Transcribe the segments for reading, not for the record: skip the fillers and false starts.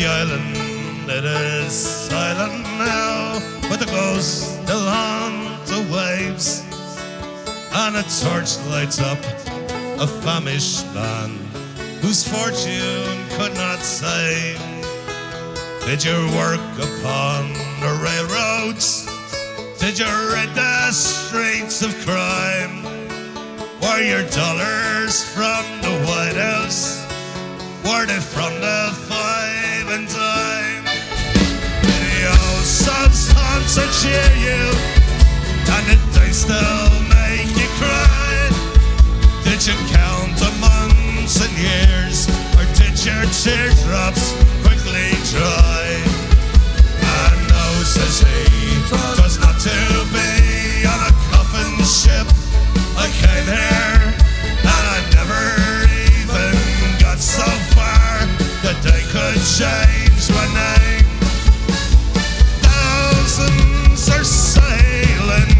island, it is silent now, but the ghost still haunt the waves, and a torch lights up a famished man whose fortune could not save. Did you work upon the railroads? Did you rid the streets of crime? Were your dollars from the White House? Were they from the five and dime? Did the old son's haunts that cheer you, and did they still make you cry? Did you count the months and years, or did your teardrops quickly dry? And no, says he, 'twas not to be on a coffin ship. I came here, and I never even got so far that they could change my name. Thousands are sailing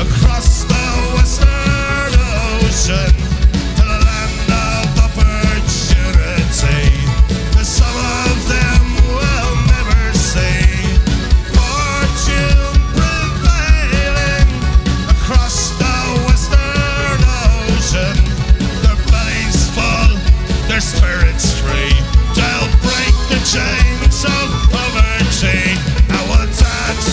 across the Western Ocean to the land of opportunity that some of them will never see. Fortune prevailing across the Western Ocean. Their bellies full, their spirits free. They'll break the chains of poverty. I will dance.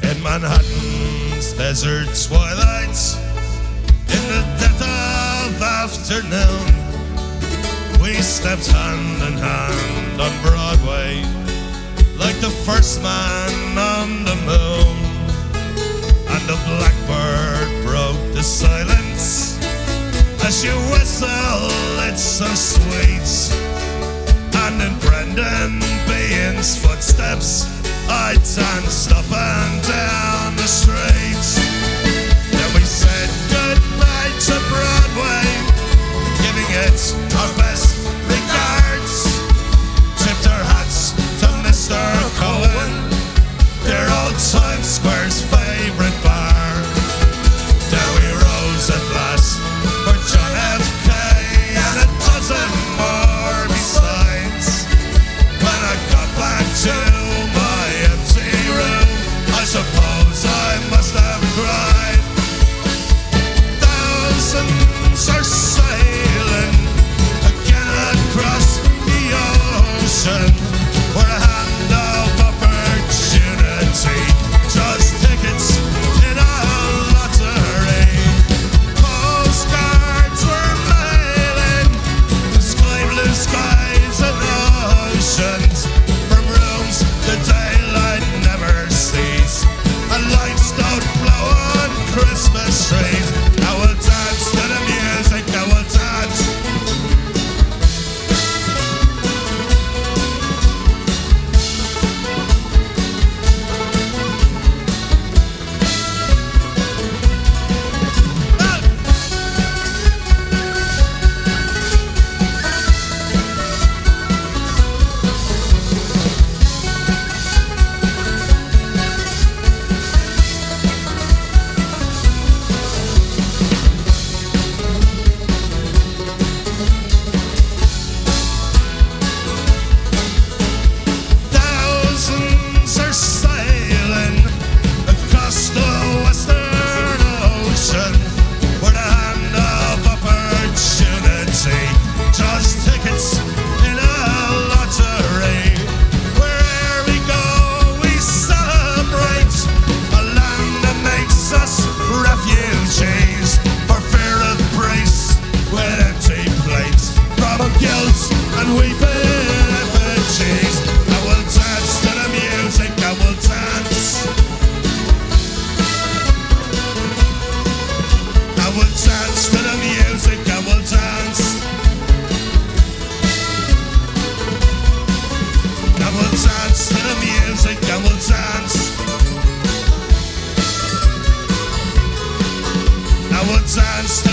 In Manhattan's desert twilights, in the death of afternoon, we stepped hand in hand on Broadway, like the first man on the moon. And the blackbird broke the silence as you whistle, it's so sweet. And in Brendan Behan's footsteps, I danced up and down the streets. Then we said goodnight to Broadway, giving it our best regards. Tipped our hats to Mr. Cohen, dear old Times Square's favourite bar. Then we rose at last for John F. K. and a dozen more besides. When I got back to my empty room, I suppose I must have cried. Thousands are sailing again across the ocean. We're a hand of opportunity, just tickets in a lottery. Postcards were mailing, the sky blue skies and oceans, from rooms the daylight never sees, and lights don't blow on Christmas trees. I will dance to the music, I will dance. Thousands are sailing across the Western Ocean. We're the hand of opportunity, just tickets in a lottery. Wherever we go, we celebrate a land that makes us refugees, for fear of priests with empty plates, from guilt and weeping effigies. I will dance to the music, I will dance. I will dance to the music, I will dance. I will dance to the music, I will dance. I will dance to